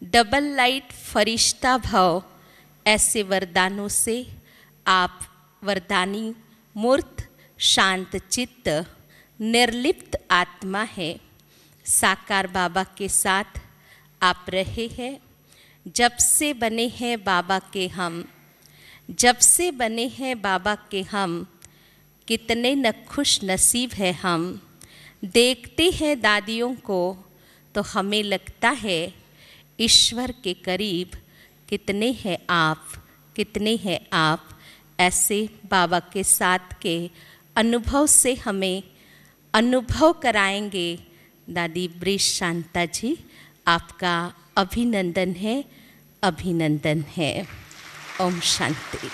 Double light फरिश्ता भव, ऐसे वरदानों से आप वरदानी मूर्त, शांत चित्त, निर्लिप्त आत्मा है। साकार बाबा के साथ आप रहे हैं। जब से बने हैं बाबा के हम, जब से बने हैं बाबा के हम, कितने न खुश नसीब है हम। देखते हैं दादियों को तो हमें लगता है ईश्वर के करीब कितने हैं आप, कितने हैं आप। ऐसे बाबा के साथ के अनुभव से हमें अनुभव कराएंगे दादी ब्रिज शांता जी। आपका अभिनंदन है, अभिनंदन है। ओम शांति।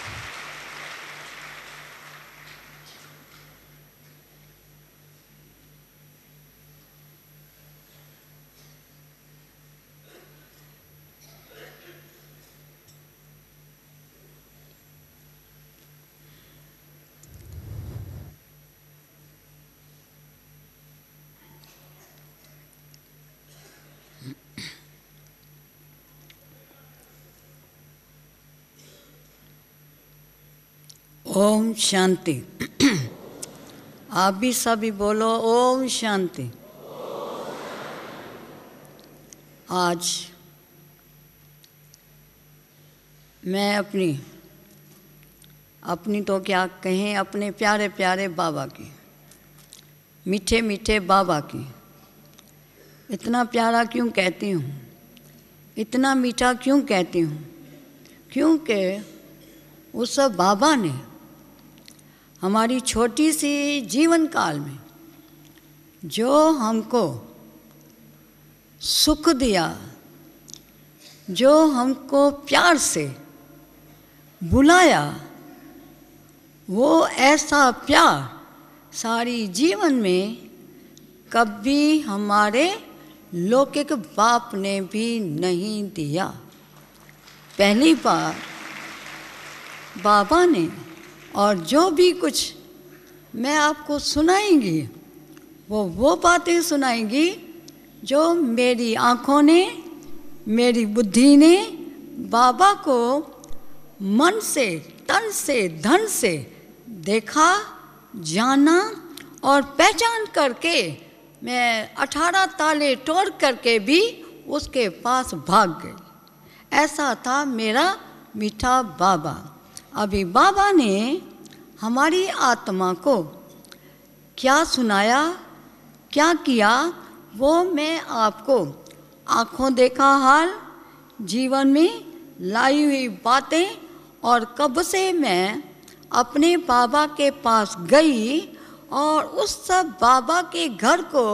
ओम शांति। आप भी सभी बोलो ओम शांति। आज मैं अपनी तो क्या कहें, अपने प्यारे प्यारे बाबा की, मीठे मीठे बाबा की, इतना प्यारा क्यों कहती हूँ, इतना मीठा क्यों कहती हूँ? क्योंकि उस बाबा ने हमारी छोटी सी जीवन काल में जो हमको सुख दिया, जो हमको प्यार से बुलाया, वो ऐसा प्यार सारी जीवन में कभी हमारे लौकिक बाप ने भी नहीं दिया। पहली बार बाबा ने, और जो भी कुछ मैं आपको सुनाएंगी वो बातें सुनाएंगी जो मेरी आँखों ने, मेरी बुद्धि ने बाबा को मन से, तन से, धन से देखा, जाना और पहचान करके मैं 18 ताले तोड़ करके भी उसके पास भाग गई। ऐसा था मेरा मीठा बाबा। अभी बाबा ने हमारी आत्मा को क्या सुनाया, क्या किया, वो मैं आपको आँखों देखा हाल, जीवन में लाई हुई बातें, और कब से मैं अपने बाबा के पास गई और उस सब बाबा के घर को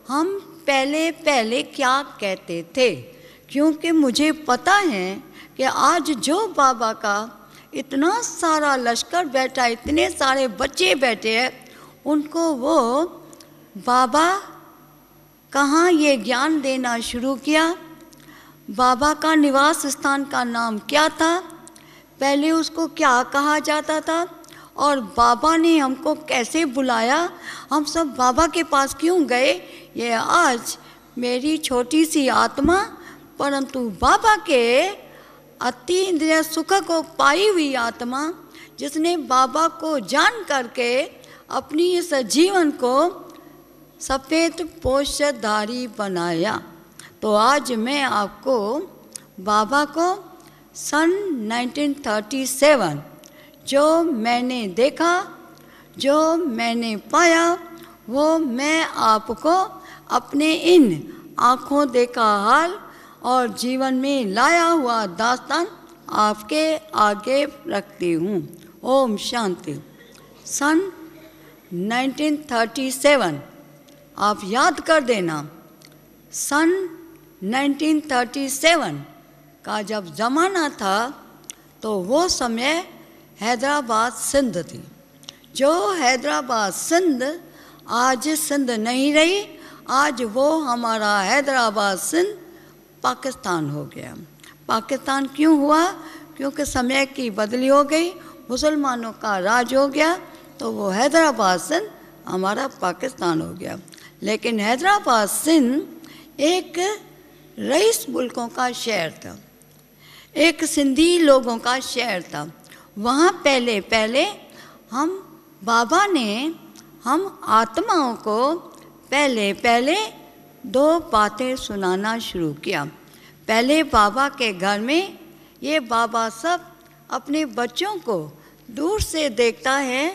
हम पहले पहले क्या कहते थे। क्योंकि मुझे पता है कि आज जो बाबा का इतना सारा लश्कर बैठा, इतने सारे बच्चे बैठे हैं, उनको वो बाबा कहाँ ये ज्ञान देना शुरू किया। बाबा का निवास स्थान का नाम क्या था, पहले उसको क्या कहा जाता था, और बाबा ने हमको कैसे बुलाया, हम सब बाबा के पास क्यों गए, ये आज मेरी छोटी सी आत्मा परंतु बाबा के अति इंद्रिय सुख को पाई हुई आत्मा, जिसने बाबा को जान करके अपनी इस जीवन को सफ़ेद पोषधारी बनाया। तो आज मैं आपको बाबा को सन 1937 जो मैंने देखा, जो मैंने पाया, वो मैं आपको अपने इन आँखों देखा हाल और जीवन में लाया हुआ दास्तान आपके आगे रखती हूँ। ओम शांति। सन 1937 आप याद कर देना, सन 1937 का जब ज़माना था तो वो समय हैदराबाद सिंध थी। जो हैदराबाद सिंध आज सिंध नहीं रही, आज वो हमारा हैदराबाद सिंध पाकिस्तान हो गया। पाकिस्तान क्यों हुआ? क्योंकि समय की बदली हो गई, मुसलमानों का राज हो गया, तो वो हैदराबाद सिंध हमारा पाकिस्तान हो गया। लेकिन हैदराबाद सिंध एक रईस मुल्कों का शहर था, एक सिंधी लोगों का शहर था। वहाँ पहले पहले बाबा ने हम आत्माओं को पहले पहले 2 बातें सुनाना शुरू किया। पहले बाबा के घर में ये बाबा सब अपने बच्चों को दूर से देखता है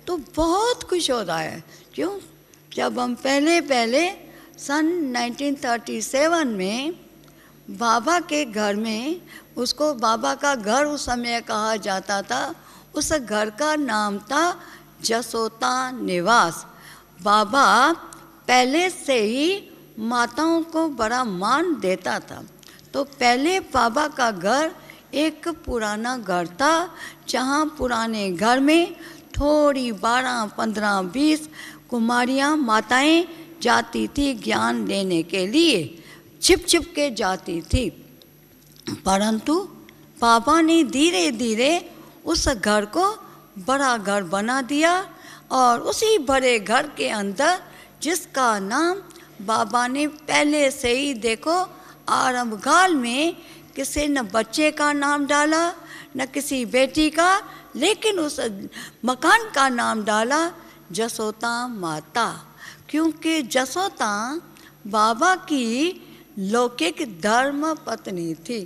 तो बहुत खुश होता है। क्यों? जब हम पहले पहले सन 1937 में बाबा के घर में, उसको बाबा का घर उस समय कहा जाता था, उस घर का नाम था जसोता निवास। बाबा पहले से ही माताओं को बड़ा मान देता था, तो पहले बाबा का घर एक पुराना घर था, जहाँ पुराने घर में थोड़ी 12, 15, 20 कुमारियाँ माताएं जाती थी ज्ञान लेने के लिए, छिप छिप के जाती थी। परंतु बाबा ने धीरे धीरे उस घर को बड़ा घर बना दिया और उसी बड़े घर के अंदर, जिसका नाम बाबा ने पहले से ही देखो आरंभ काल में किसी न बच्चे का नाम डाला न किसी बेटी का, लेकिन उस मकान का नाम डाला जसोता माता, क्योंकि जसोता बाबा की लौकिक धर्म पत्नी थी।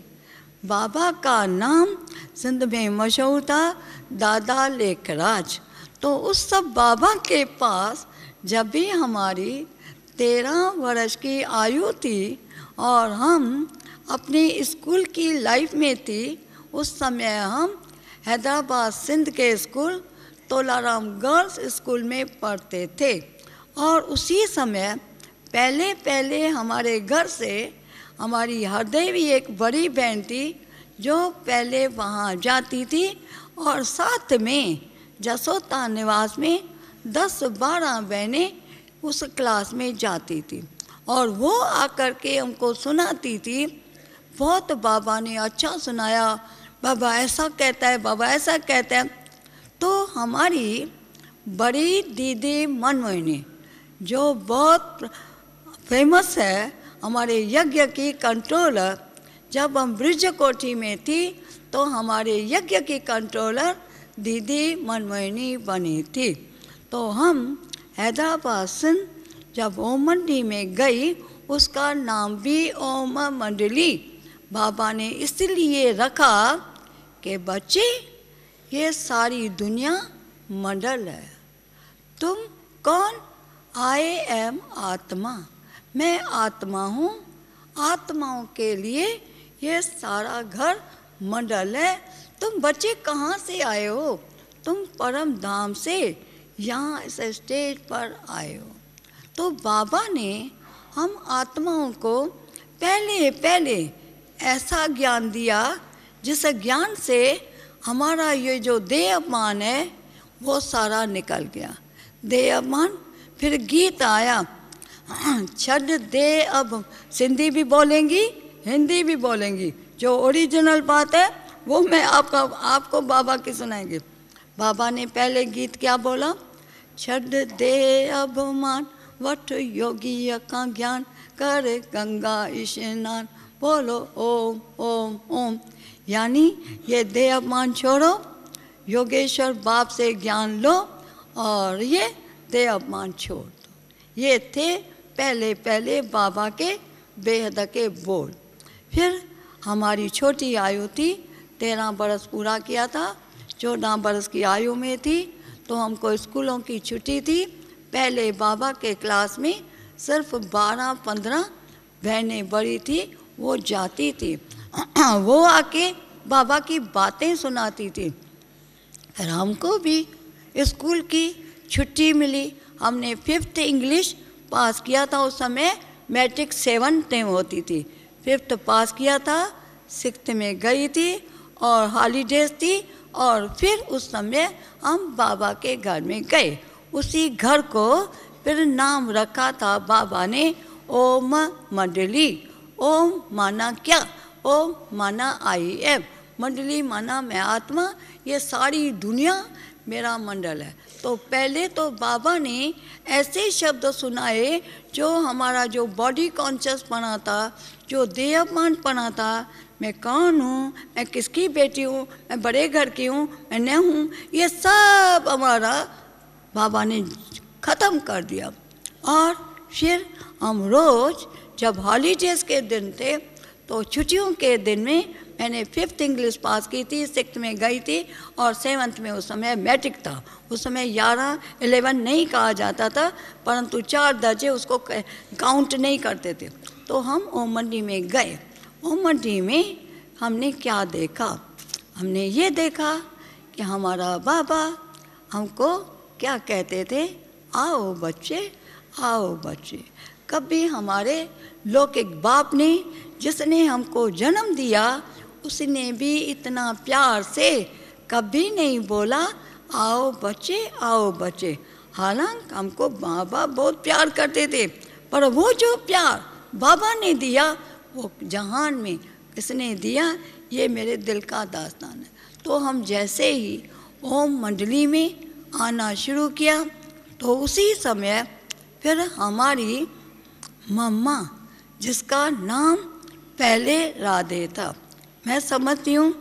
बाबा का नाम सिंध में मशहूर था दादा लेखराज। तो उस सब बाबा के पास जब भी हमारी 13 वर्ष की आयु थी और हम अपनी स्कूल की लाइफ में थी, उस समय हम हैदराबाद सिंध के स्कूल तोलाराम गर्ल्स स्कूल में पढ़ते थे। और उसी समय पहले पहले हमारे घर से हमारी हरदेवी एक बड़ी बहन थी जो पहले वहाँ जाती थी, और साथ में जसोता निवास में 10-12 बहनें उस क्लास में जाती थी, और वो आकर के हमको सुनाती थी। बहुत बाबा ने अच्छा सुनाया, बाबा ऐसा कहता है, बाबा ऐसा कहता है। तो हमारी बड़ी दीदी मनमोहिनी, जो बहुत फेमस है, हमारे यज्ञ की कंट्रोलर, जब हम ब्रिज कोठी में थी तो हमारे यज्ञ की कंट्रोलर दीदी मनमोहिनी बनी थी। तो हम हैदराबाद सिंध जब ओम मंडी में गई, उसका नाम भी ओम मंडली बाबा ने इसलिए रखा कि बच्चे ये सारी दुनिया मंडल है, तुम कौन? आई एम आत्मा, मैं आत्मा हूँ, आत्माओं के लिए ये सारा घर मंडल है। तुम बच्चे कहाँ से आए हो? तुम परम धाम से यहाँ इस स्टेज पर आए हो। तो बाबा ने हम आत्माओं को पहले पहले ऐसा ज्ञान दिया जिस ज्ञान से हमारा ये जो देह अभिमान है वो सारा निकल गया। देह अभिमान, फिर गीत आया, छड़ दे अब सिंधी भी बोलेंगी हिंदी भी बोलेंगी, जो ओरिजिनल बात है वो मैं आपको बाबा की सुनाएंगे। बाबा ने पहले गीत क्या बोला? छड़ दे अभिमान वठ योगी का ज्ञान, कर गंगा स्नान, बोलो ओम ओम ओम। यानी ये देह अभिमान छोड़ो, योगेश्वर बाप से ज्ञान लो और ये देह अभिमान छोड़ दो। ये थे पहले पहले बाबा के बेहद के बोल। फिर हमारी छोटी आयु थी, 13 बरस पूरा किया था, 14 बरस की आयु में थी, तो हमको स्कूलों की छुट्टी थी। पहले बाबा के क्लास में सिर्फ 12-15 बहनें बड़ी थी, वो जाती थी, वो आके बाबा की बातें सुनाती थी। फिर हमको भी स्कूल की छुट्टी मिली, हमने 5th इंग्लिश पास किया था। उस समय मैट्रिक 7th में होती थी, 5th पास किया था, 6th में गई थी और हॉलीडेज थी। और फिर उस समय हम बाबा के घर में गए। उसी घर को फिर नाम रखा था बाबा ने ओम मंडली। ओम माना क्या? ओम माना आई एम, मंडली माना मैं आत्मा। ये सारी दुनिया मेरा मंडल है। तो पहले तो बाबा ने ऐसे शब्द सुनाए जो हमारा जो बॉडी कॉन्शियस पना था, जो देहमान पना था, मैं कौन हूँ, मैं किसकी बेटी हूँ, मैं बड़े घर की हूँ, मैं न हूँ, ये सब हमारा बाबा ने ख़त्म कर दिया। और फिर हम रोज़ जब हॉलीडेज़ के दिन थे तो छुट्टियों के दिन में मैंने 5th इंग्लिश पास की थी, 6th में गई थी और 7th में उस समय मैट्रिक था। उस समय 11 नहीं कहा जाता था, परंतु 4 दर्जे उसको काउंट नहीं करते थे। तो हम ओम मंडी में गए। ओम मंडी में हमने क्या देखा? हमने ये देखा कि हमारा बाबा हमको क्या कहते थे, आओ बच्चे, आओ बच्चे। कभी हमारे लौकिक बाप ने, जिसने हमको जन्म दिया, उसने भी इतना प्यार से कभी नहीं बोला आओ बच्चे, आओ बच्चे। हालांकि हमको बाबा बहुत प्यार करते थे, पर वो जो प्यार बाबा ने दिया वो जहान में किसने दिया, ये मेरे दिल का दास्तान है। तो हम जैसे ही ओम मंडली में आना शुरू किया तो उसी समय फिर हमारी मम्मा, जिसका नाम पहले राधे था, मैं समझती हूँ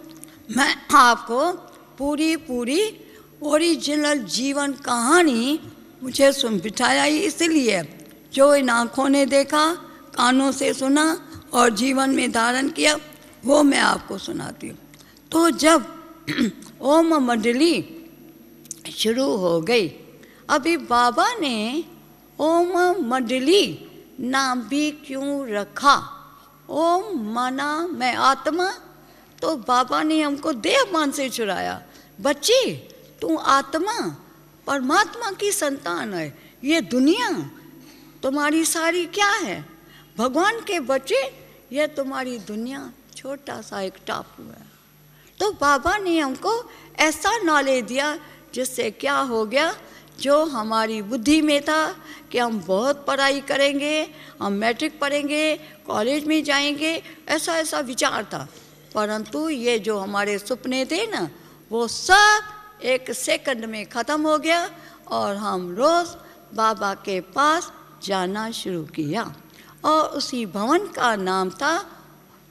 मैं आपको पूरी ओरिजिनल जीवन कहानी मुझे सुन बिठाया ही इसलिए, जो इन आँखों ने देखा, कानों से सुना और जीवन में धारण किया, वो मैं आपको सुनाती हूँ। तो जब ओम मंडली शुरू हो गई, अभी बाबा ने ओम मंडली नाम भी क्यों रखा? ओम माना मैं आत्मा, तो बाबा ने हमको देहमान से चुराया। बच्ची, तू आत्मा परमात्मा की संतान है, ये दुनिया तुम्हारी सारी क्या है? भगवान के बच्चे, ये तुम्हारी दुनिया छोटा सा एक टापू है। तो बाबा ने हमको ऐसा नॉलेज दिया जिससे क्या हो गया, जो हमारी बुद्धि में था कि हम बहुत पढ़ाई करेंगे, हम मैट्रिक पढ़ेंगे, कॉलेज में जाएंगे, ऐसा विचार था। परंतु ये जो हमारे सपने थे ना, वो सब एक सेकंड में ख़त्म हो गया और हम रोज़ बाबा के पास जाना शुरू किया। और उसी भवन का नाम था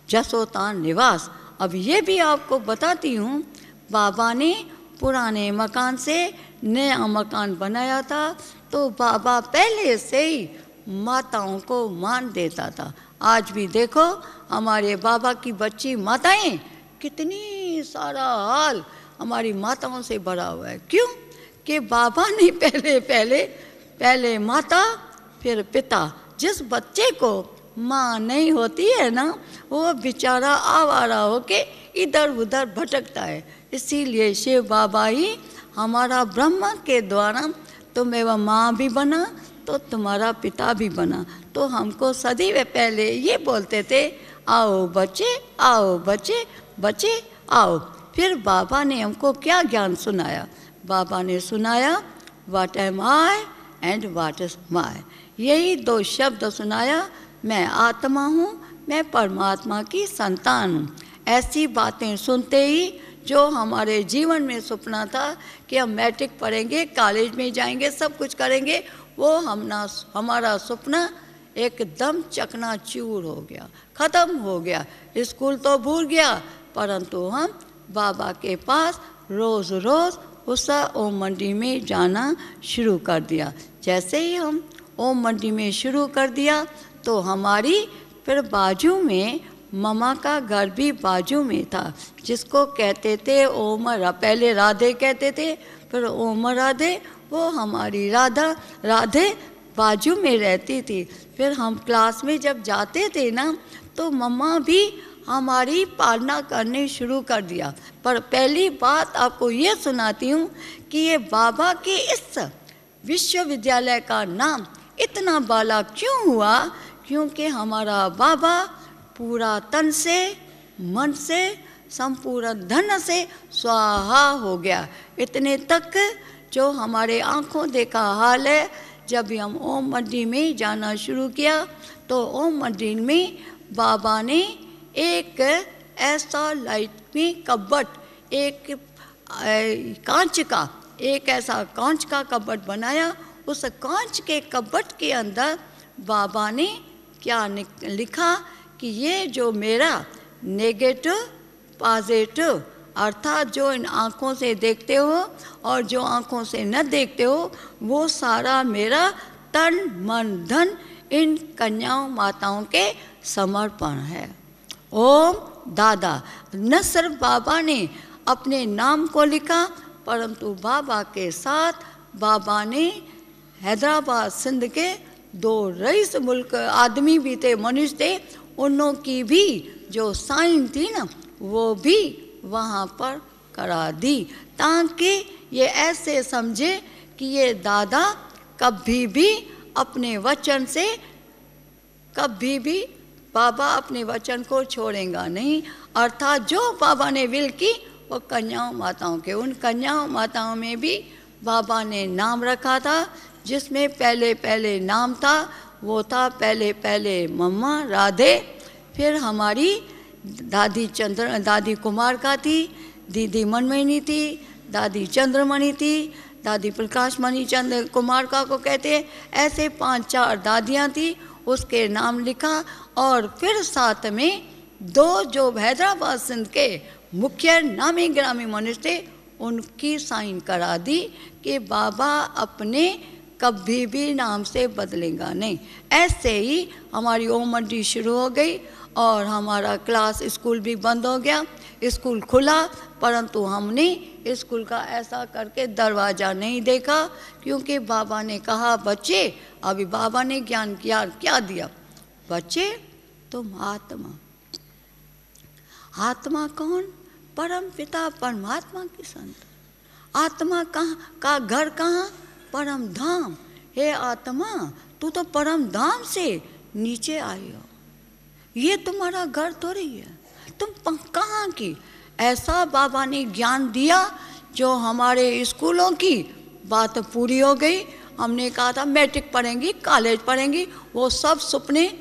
जसोतान निवास। अब ये भी आपको बताती हूँ, बाबा ने पुराने मकान से नया मकान बनाया था, तो बाबा पहले से ही माताओं को मान देता था। आज भी देखो हमारे बाबा की बच्ची माताएं, कितनी सारा हाल हमारी माताओं से भरा हुआ है। क्यों? कि बाबा ने पहले माता फिर पिता। जिस बच्चे को माँ नहीं होती है ना, वो बेचारा आवारा होके इधर उधर भटकता है। इसीलिए शिव बाबा ही हमारा ब्रह्मा के द्वारा तुम्हें माँ भी बना तो तुम्हारा पिता भी बना। तो हमको सदैव पहले ये बोलते थे, आओ बच्चे, आओ बच्चे, बच्चे आओ। फिर बाबा ने हमको क्या ज्ञान सुनाया? बाबा ने सुनाया what am I and what is my. यही 2 शब्द सुनाया, मैं आत्मा हूँ, मैं परमात्मा की संतान हूँ। ऐसी बातें सुनते ही जो हमारे जीवन में सपना था कि हम मैट्रिक पढ़ेंगे, कॉलेज में जाएंगे, सब कुछ करेंगे, वो हमारा सपना एकदम चकनाचूर हो गया, ख़त्म हो गया। स्कूल तो भूल गया, परंतु हम बाबा के पास रोज़ उस ओम मंडी में जाना शुरू कर दिया। जैसे ही हम ओम मंडी में शुरू कर दिया तो हमारी फिर बाजू में ममा का घर भी बाजू में था, जिसको कहते थे ओम, पहले राधे कहते थे, फिर ओम राधे। वो हमारी राधे बाजू में रहती थी। फिर हम क्लास में जब जाते थे ना, तो मम्मा भी हमारी पालना करने शुरू कर दिया। पर पहली बात आपको ये सुनाती हूँ कि ये बाबा के इस विश्वविद्यालय का नाम इतना बाला क्यों हुआ? क्योंकि हमारा बाबा पूरा तन से, मन से, संपूर्ण धन से स्वाहा हो गया। इतने तक जो हमारे आँखों देखा हाल है। जब हम ओम मंडी में जाना शुरू किया तो ओम मंडी में बाबा ने एक ऐसा लाइट में कपबोर्ड, एक कांच का एक ऐसा कांच का कपबोर्ड बनाया। उस कांच के कपबोर्ड के अंदर बाबा ने क्या लिखा कि ये जो मेरा नेगेटिव पॉजिटिव अर्थात जो इन आँखों से देखते हो और जो आँखों से न देखते हो, वो सारा मेरा तन मन धन इन कन्याओं माताओं के समर्पण है। ओम दादा। न सिर्फ बाबा ने अपने नाम को लिखा, परंतु बाबा के साथ बाबा ने हैदराबाद सिंध के 2 रईस मुल्क आदमी भी थे, मनुष्य थे, उनों की भी जो साइन थी ना, वो भी वहाँ पर करा दी, ताकि ये ऐसे समझे कि ये दादा कभी भी अपने वचन से, कभी भी बाबा अपने वचन को छोड़ेगा नहीं। अर्थात जो बाबा ने विल की वो कन्याओं माताओं के, उन कन्याओं माताओं में भी बाबा ने नाम रखा था, जिसमें पहले पहले नाम था वो था पहले पहले मम्मा राधे, फिर हमारी दादी कुमार का थी, दीदी मनमोहिनी थी, दादी चंद्रमणि थी, दादी प्रकाशमणि चंद्र कुमार का को कहते हैं। ऐसे 5-4 दादियाँ थी, उसके नाम लिखा। और फिर साथ में 2 जो हैदराबाद सिंध के मुख्य नामी ग्रामी मनुष्य थे, उनकी साइन करा दी कि बाबा अपने कभी भी नाम से बदलेगा नहीं। ऐसे ही हमारी ओम मंडी शुरू हो गई और हमारा क्लास स्कूल भी बंद हो गया। स्कूल खुला, परंतु हमने स्कूल का ऐसा करके दरवाज़ा नहीं देखा, क्योंकि बाबा ने कहा बच्चे, अभी बाबा ने ज्ञान क्या दिया, बच्चे तुम आत्मा, आत्मा कौन? परम पिता परमात्मा की संत। आत्मा कहाँ का घर कहाँ? परम धाम। हे आत्मा, तू तो परम धाम से नीचे आई हो, ये तुम्हारा घर थोड़ी है, तुम कहाँ की? ऐसा बाबा ने ज्ञान दिया, जो हमारे स्कूलों की बात पूरी हो गई। हमने कहा था मैट्रिक पढ़ेंगी, कॉलेज पढ़ेंगी, वो सब सपने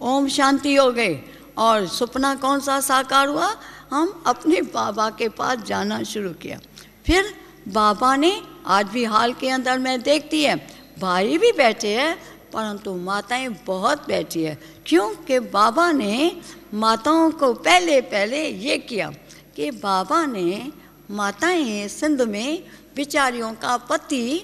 ओम शांति हो गए। और सपना कौन सा साकार हुआ? हम अपने बाबा के पास जाना शुरू किया। फिर बाबा ने, आज भी हाल के अंदर मैं देखती है, भाई भी बैठे हैं, परंतु माताएं बहुत बैठी है। क्योंकि बाबा ने माताओं को पहले ये किया कि बाबा ने माताएं सिंध में बिचारियों का पति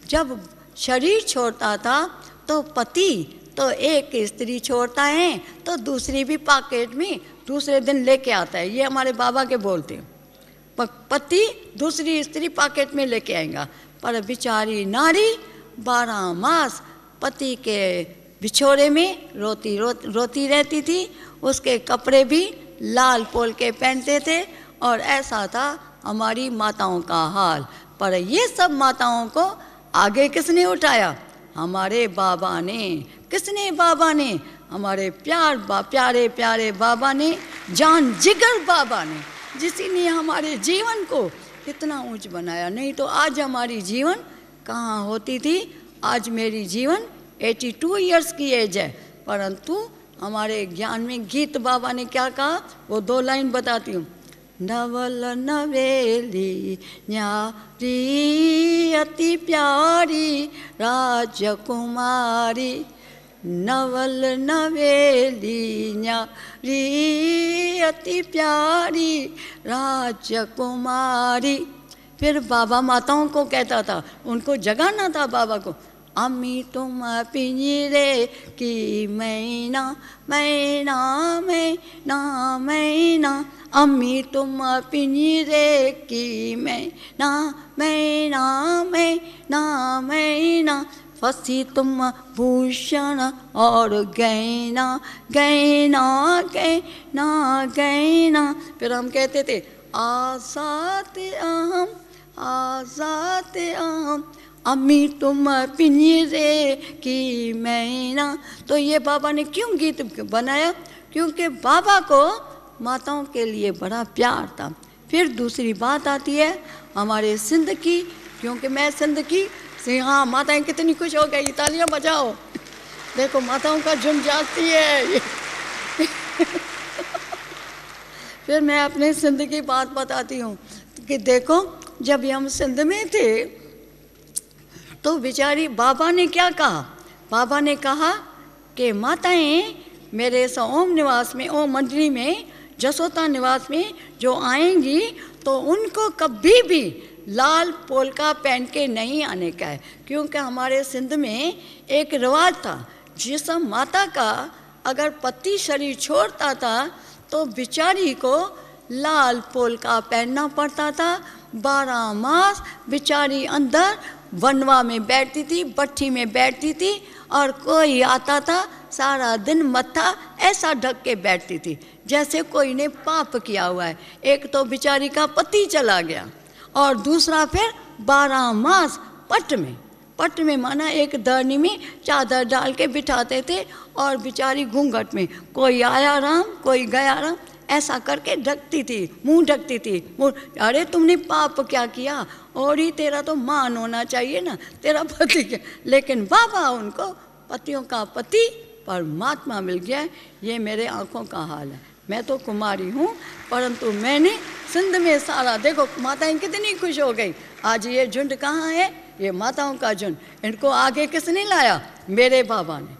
जब शरीर छोड़ता था, तो पति तो एक स्त्री छोड़ता है तो दूसरी भी पॉकेट में दूसरे दिन लेके आता है। ये हमारे बाबा के बोलते हैं, पति दूसरी स्त्री पॉकेट में लेके आएगा। पर बिचारी नारी 12 मास पति के बिछोड़े में रोती रहती थी। उसके कपड़े भी लाल पोल के पहनते थे, और ऐसा था हमारी माताओं का हाल। पर ये सब माताओं को आगे किसने उठाया? हमारे बाबा ने। किसने? बाबा ने। हमारे प्यारे प्यारे बाबा ने, जान जिगर बाबा ने, जिसने हमारे जीवन को कितना ऊंच बनाया। नहीं तो आज हमारी जीवन कहाँ होती थी। आज मेरी जीवन 82 इयर्स की एज है, परंतु हमारे ज्ञान में गीत बाबा ने क्या कहा, वो 2 लाइन बताती हूँ। नवल नवेली न्यारी अति प्यारी राजकुमारी, नवल नवेली न्यारी अति प्यारी राजकुमारी। फिर बाबा माताओं को कहता था, उनको जगाना था बाबा को। अम्मी तुम पिंजरे की मैना मैना मैना मैना, अम्मी तुम पिंजरे की मैना मैना मैना मैना, फंसी तुम भूषण और गहना गहना गहना गहना। फिर हम कहते थे आजाद अहम आजाद अहम, अम्मी तुम पिंजरे की मैना। तो ये बाबा ने क्यों गीत बनाया? क्योंकि बाबा को माताओं के लिए बड़ा प्यार था। फिर दूसरी बात आती है हमारे सिंध की, क्योंकि मैं सिंध की। हाँ, माताएं कितनी खुश हो गई, तालियां बजाओ। देखो माताओं का झुम जाती है। फिर मैं अपने सिंध की बात बताती हूँ कि देखो, जब हम सिंध में थे तो बेचारी बाबा ने क्या कहा, बाबा ने कहा कि माताएं मेरे इस ओम निवास में, ओम मंडली में, जसोता निवास में जो आएंगी तो उनको कभी भी लाल पोलका पहन के नहीं आने का है। क्योंकि हमारे सिंध में एक रिवाज था, जिस माता का अगर पति शरीर छोड़ता था तो बेचारी को लाल पोलका पहनना पड़ता था। 12 मास बेचारी अंदर वनवा में बैठती थी, भट्ठी में बैठती थी, और कोई आता था सारा दिन मत्था ऐसा ढक के बैठती थी जैसे कोई ने पाप किया हुआ है। एक तो बेचारी का पति चला गया, और दूसरा फिर 12 मास पट में माना एक दरनी में चादर डाल के बिठाते थे, और बेचारी घूंघट में, कोई आया राम कोई गया राम, ऐसा करके ढकती थी, मुंह ढकती थी। अरे तुमने पाप क्या किया, और ही तेरा तो मान होना चाहिए ना, तेरा पति क्या। लेकिन बाबा उनको पतियों का पति परमात्मा मिल गया। ये मेरे आंखों का हाल है। मैं तो कुमारी हूँ, परंतु मैंने सिंध में सारा, देखो माताएं कितनी खुश हो गई। आज ये झुंड कहाँ है, ये माताओं का झुंड। इनको आगे किसने लाया, मेरे बाबा ने।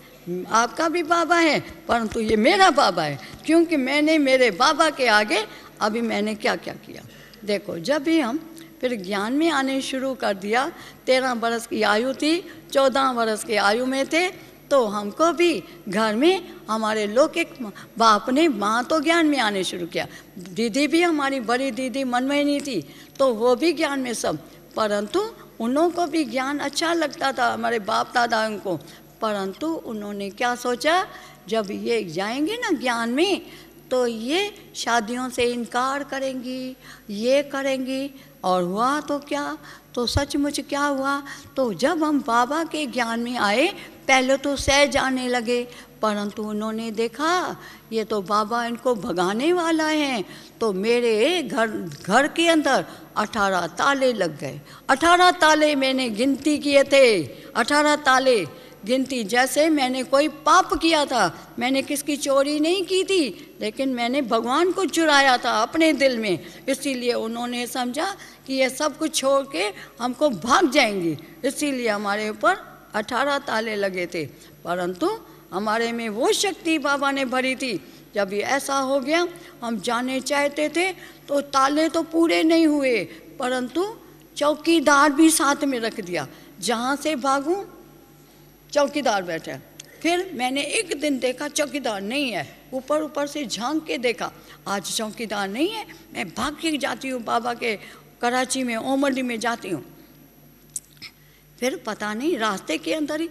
आपका भी बाबा है, परंतु ये मेरा बाबा है, क्योंकि मैंने मेरे बाबा के आगे अभी मैंने क्या क्या किया। देखो जब भी हम फिर ज्ञान में आने शुरू कर दिया, 13 बरस की आयु थी, 14 बरस की आयु में थे, तो हमको भी घर में हमारे लौकिक बाप ने, माँ तो ज्ञान में आने शुरू किया, दीदी भी, हमारी बड़ी दीदी मनमोहिनी थी, तो वो भी ज्ञान में सब, परंतु उन्हों को भी ज्ञान अच्छा लगता था, हमारे बाप दादा को। परंतु उन्होंने क्या सोचा, जब ये जाएंगे ना ज्ञान में तो ये शादियों से इनकार करेंगी, ये करेंगी। और हुआ तो क्या, तो सचमुच क्या हुआ, तो जब हम बाबा के ज्ञान में आए, पहले तो सहज आने लगे, परंतु उन्होंने देखा ये तो बाबा इनको भगाने वाला है। तो मेरे घर के अंदर 18 ताले लग गए। 18 ताले मैंने गिनती किए थे, 18 ताले गिनती। जैसे मैंने कोई पाप किया था, मैंने किसकी चोरी नहीं की थी, लेकिन मैंने भगवान को चुराया था अपने दिल में। इसीलिए उन्होंने समझा कि ये सब कुछ छोड़ के हमको भाग जाएंगी, इसीलिए हमारे ऊपर 18 ताले लगे थे। परंतु हमारे में वो शक्ति बाबा ने भरी थी। जब ये ऐसा हो गया, हम जाने चाहते थे तो ताले तो पूरे नहीं हुए, परंतु चौकीदार भी साथ में रख दिया। जहाँ से भागूं चौकीदार बैठा। फिर मैंने एक दिन देखा चौकीदार नहीं है, ऊपर से झांक के देखा, आज चौकीदार नहीं है। मैं भाग के जाती हूँ बाबा के कराची में, ओम मंडी में जाती हूँ। फिर पता नहीं रास्ते के अंदर ही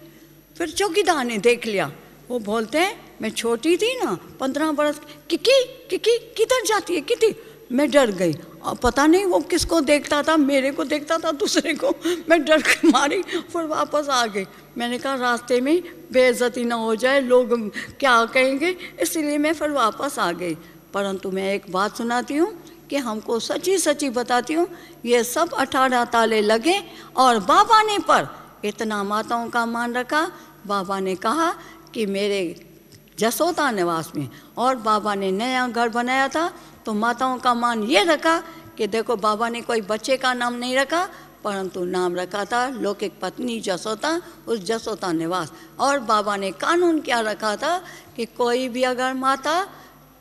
फिर चौकीदार ने देख लिया। वो बोलते हैं, मैं छोटी थी ना, 15 बरस, किकी किधर जाती है किटी। मैं डर गई, और पता नहीं वो किसको देखता था, मेरे को देखता था, दूसरे को। मैं डर के मारी, फिर वापस आ गई। मैंने कहा रास्ते में बेइज्जती ना हो जाए, लोग क्या कहेंगे, इसलिए मैं फिर वापस आ गई। परंतु मैं एक बात सुनाती हूँ कि हमको सच्ची बताती हूँ, ये सब 18 ताले लगे, और बाबा ने पर इतना माताओं का मान रखा। बाबा ने कहा कि मेरे जसोता निवास में, और बाबा ने नया घर बनाया था, तो माताओं का मान ये रखा कि देखो बाबा ने कोई बच्चे का नाम नहीं रखा, परंतु नाम रखा था लौकिक पत्नी जसोता, उस जसोता निवास। और बाबा ने कानून क्या रखा था कि कोई भी अगर माता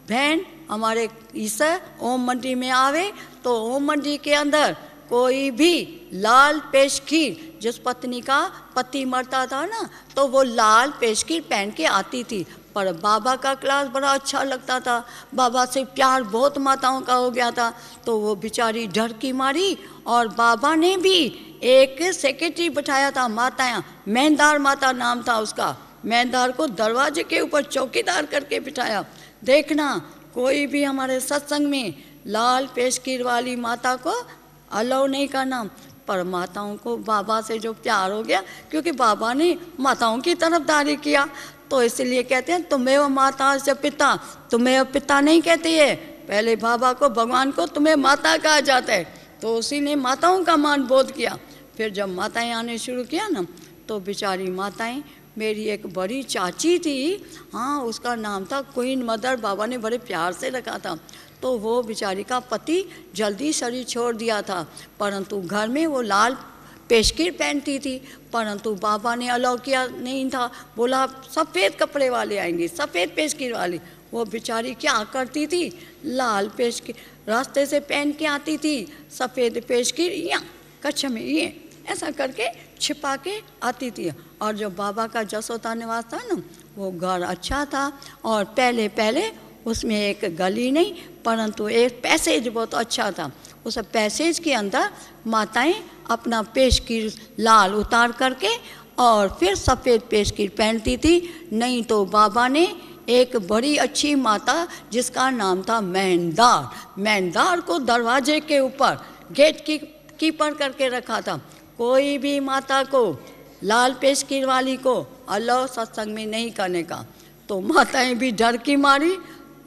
बहन हमारे इस ओम मंडी में आवे, तो ओम मंडी के अंदर कोई भी लाल पेशखीर, जिस पत्नी का पति मरता था ना, तो वो लाल पेशखीर पहन के आती थी। पर बाबा का क्लास बड़ा अच्छा लगता था, बाबा से प्यार बहुत माताओं का हो गया था, तो वो बेचारी डर की मारी। और बाबा ने भी एक सेक्रेटरी बिठाया था, माताएं, मेहंदार माता नाम था उसका। मेहंदार को दरवाजे के ऊपर चौकीदार करके बिठाया। देखना कोई भी हमारे सत्संग में लाल पेशखीर वाली माता को अलाउ नहीं करना। पर माताओं को बाबा से जो प्यार हो गया, क्योंकि बाबा ने माताओं की तरफदारी किया, तो इसलिए कहते हैं तुम्हें माता से पिता, तुम्हें पिता नहीं कहते है, पहले बाबा को, भगवान को तुम्हें माता कहा जाता है। तो उसी ने माताओं का मान बोध किया। फिर जब माताएं आने शुरू किया ना, तो बेचारी माताएं, मेरी एक बड़ी चाची थी, हाँ उसका नाम था क्वीन मदर, बाबा ने बड़े प्यार से रखा था। तो वो बेचारी का पति जल्दी शरीर छोड़ दिया था, परंतु घर में वो लाल पेशकीर पहनती थी, परंतु बाबा ने अलाउ किया नहीं था, बोला सफ़ेद कपड़े वाले आएंगे, सफ़ेद पेशकीर वाली। वो बेचारी क्या करती थी, लाल पेशकीर रास्ते से पहन के आती थी, सफ़ेद पेशकीर यहाँ कच्छ में ये ऐसा करके छिपा के आती थी। और जो बाबा का जसोता निवास था ना, वो घर अच्छा था, और पहले पहले उसमें एक गली नहीं परंतु एक पैसेज बहुत अच्छा था। उस पैसेज के अंदर माताएं अपना पेशकीर लाल उतार करके और फिर सफ़ेद पेशकीर पहनती थी। नहीं तो बाबा ने एक बड़ी अच्छी माता जिसका नाम था मेहनदार को दरवाजे के ऊपर गेट की कीपर करके रखा था। कोई भी माता को लाल पेशकीर वाली को अल्लाह सत्संग में नहीं करने का। तो माताएं भी डर की मारी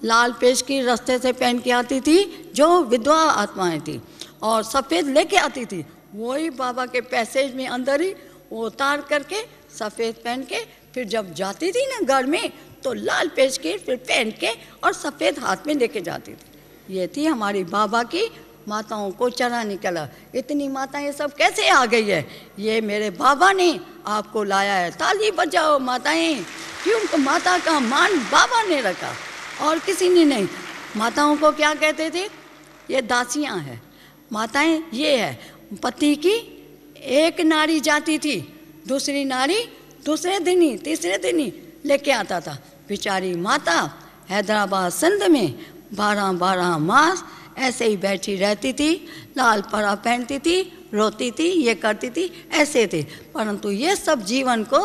लाल पेशकीर रास्ते से पहन के आती थी, जो विधवा आत्माएं थी, और सफ़ेद लेके आती थी। वही बाबा के पैसेज में अंदर ही वो उतार करके सफ़ेद पहन के फिर जब जाती थी ना घर में, तो लाल पेशकीर फिर पहन के और सफ़ेद हाथ में लेके जाती थी। ये थी हमारी बाबा की माताओं को चरा निकला। इतनी माताएं सब कैसे आ गई है, ये मेरे बाबा ने आपको लाया है। ताली बजाओ माताएं, क्योंकि माता का मान बाबा ने रखा और किसी ने नहीं। माताओं को क्या कहते थे, ये दासियां हैं। माताएं ये है, पति की एक नारी जाती थी, दूसरी नारी दूसरे दिन ही तीसरे दिन ही लेके आता था। बेचारी माता हैदराबाद सिंध में 12 मास ऐसे ही बैठी रहती थी, लाल परा पहनती थी, रोती थी, ये करती थी, ऐसे थे। परंतु ये सब जीवन को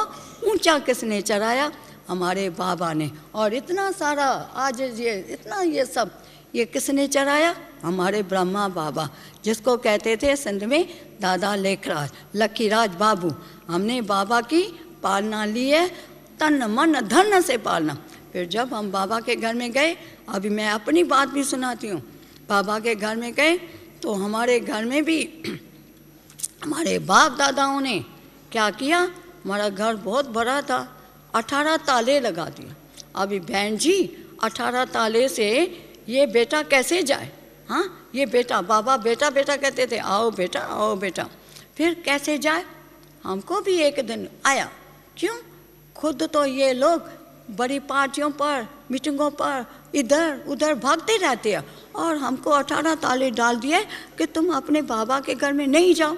ऊंचा किसने चढ़ाया, हमारे बाबा ने। और इतना सारा आज ये सब ये किसने चढ़ाया, हमारे ब्रह्मा बाबा, जिसको कहते थे सिंध में दादा लेखराज, लकीराज बाबू। हमने बाबा की पालना ली है, तन मन धन से पालना। फिर जब हम बाबा के घर में गए, अभी मैं अपनी बात भी सुनाती हूँ। बाबा के घर में गए तो हमारे घर में भी हमारे बाप दादाओं ने क्या किया, हमारा घर बहुत बड़ा था, 18 ताले लगा दिए। अभी बहन जी 18 ताले से ये बेटा कैसे जाए, हाँ ये बेटा, बाबा बेटा बेटा कहते थे, आओ बेटा आओ बेटा, फिर कैसे जाए। हमको भी एक दिन आया, क्यों, खुद तो ये लोग बड़ी पार्टियों पर, मीटिंगों पर इधर उधर भागते रहते हैं, और हमको 18 ताले डाल दिए कि तुम अपने बाबा के घर में नहीं जाओ।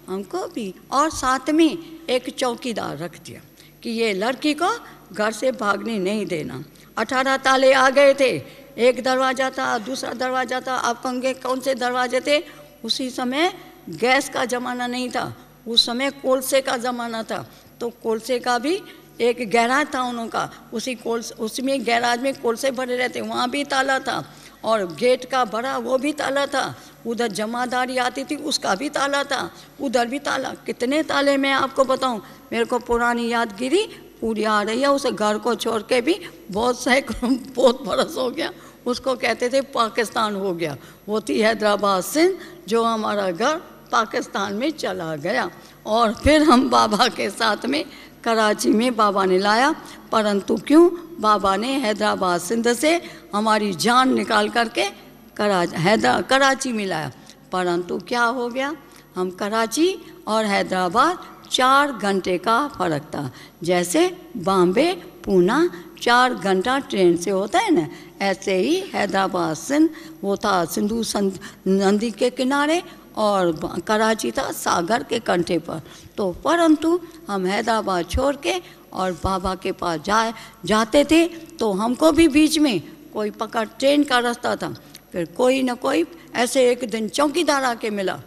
हमको भी, और साथ में एक चौकीदार रख दिया कि ये लड़की को घर से भागने नहीं देना। 18 ताले आ गए थे, एक दरवाज़ा था, दूसरा दरवाज़ा था। आप कहोगे कौन से दरवाजे थे, उसी समय गैस का ज़माना नहीं था, उस समय कोलसे का ज़माना था। तो कोलसे का भी एक गैराज था उन्हों का, उसमें गैराज में कोलसे भरे रहते, वहाँ भी ताला था, और गेट का बड़ा वो भी ताला था। उधर जमादारी आती थी, उसका भी ताला था, उधर भी ताला। कितने ताले मैं आपको बताऊं, मेरे को पुरानी यादगिरी पूरी आ रही है। उस घर को छोड़ के भी बहुत बरस हो गया। उसको कहते थे पाकिस्तान हो गया। वो थी हैदराबाद सिंध, जो हमारा घर पाकिस्तान में चला गया। और फिर हम बाबा के साथ में कराची में बाबा ने लाया, परंतु क्यों, बाबा ने हैदराबाद सिंध से हमारी जान निकाल करके कराची में लाया। परंतु क्या हो गया, हम कराची और हैदराबाद 4 घंटे का फ़र्क था। जैसे बॉम्बे पूना 4 घंटा ट्रेन से होता है ना, ऐसे ही हैदराबाद सिंध वो था सिंधु नदी के किनारे, और कराची था सागर के कंठे पर। तो परंतु हम हैदराबाद छोड़ के और बाबा के पास जाते थे, तो हमको भी बीच में कोई पकड़ ट्रेन का रास्ता था। फिर कोई ना कोई ऐसे एक दिन चौकीदार आके मिला।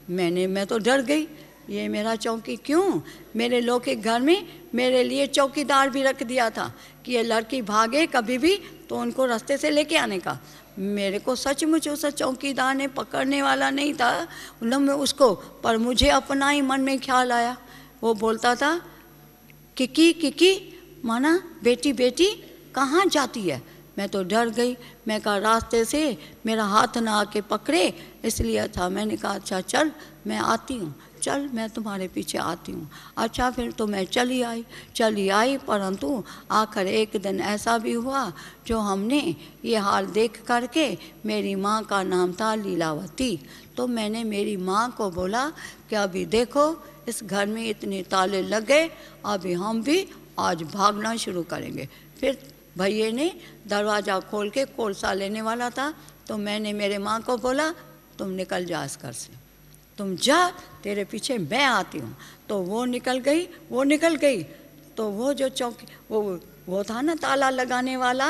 मैं तो डर गई, ये मेरा चौकी क्यों, मेरे लोग के घर में मेरे लिए चौकीदार भी रख दिया था कि ये लड़की भागे कभी भी तो उनको रास्ते से लेके आने का। मेरे को सचमुच उस चौकीदार ने पकड़ने वाला नहीं था मैं उसको, पर मुझे अपना ही मन में ख्याल आया। वो बोलता था किकी माना बेटी बेटी कहाँ जाती है। मैं तो डर गई, मैं कहा रास्ते से मेरा हाथ ना आके पकड़े, इसलिए था। मैंने कहा अच्छा चल मैं आती हूँ। चल मैं तुम्हारे पीछे आती हूँ। अच्छा फिर तो मैं चली आई, परंतु आखिर एक दिन ऐसा भी हुआ जो हमने ये हाल देख करके, मेरी माँ का नाम था लीलावती, तो मैंने मेरी माँ को बोला कि अभी देखो इस घर में इतने ताले लग गए, अभी हम भी आज भागना शुरू करेंगे। फिर भैया ने दरवाज़ा खोल के कोलसा लेने वाला था, तो मैंने मेरे माँ को बोला तुम निकल जा इस घर से, तुम जा, तेरे पीछे मैं आती हूँ। तो वो निकल गई। तो वो जो चौकी वो था ना ताला लगाने वाला,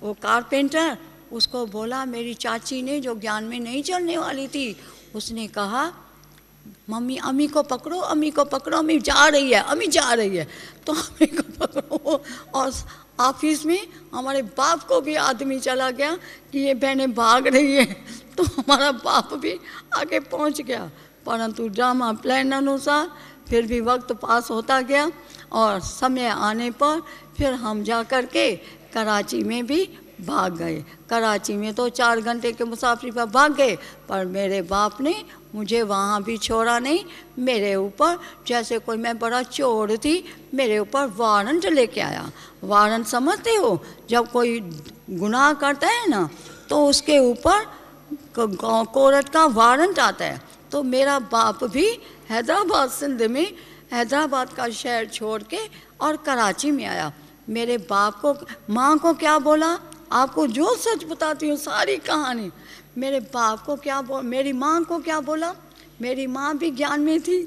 वो कारपेंटर, उसको बोला, मेरी चाची ने जो ज्ञान में नहीं चलने वाली थी, उसने कहा मम्मी अम्मी को पकड़ो, अम्मी जा रही है। तो अम्मी को पकड़ो, और ऑफिस में हमारे बाप को भी आदमी चला गया कि ये बहनें भाग रही है, तो हमारा बाप भी आगे पहुंच गया। परंतु ड्रामा प्लान अनुसार फिर भी वक्त पास होता गया, और समय आने पर फिर हम जा कर के कराची में भी भाग गए। कराची में तो 4 घंटे के मुसाफिरी पर भाग गए, पर मेरे बाप ने मुझे वहाँ भी छोड़ा नहीं। मेरे ऊपर जैसे कोई मैं बड़ा चोर थी, मेरे ऊपर वारंट लेके आया। वारंट समझते हो, जब कोई गुनाह करता है ना तो उसके ऊपर कोर्ट का वारंट आता है। तो मेरा बाप भी हैदराबाद, सिंध में हैदराबाद का शहर छोड़ के और कराची में आया। मेरे बाप को, माँ को क्या बोला, आपको जो सच बताती हूँ सारी कहानी। मेरे बाप को क्या मेरी माँ को क्या बोला, मेरी माँ भी ज्ञान में थी,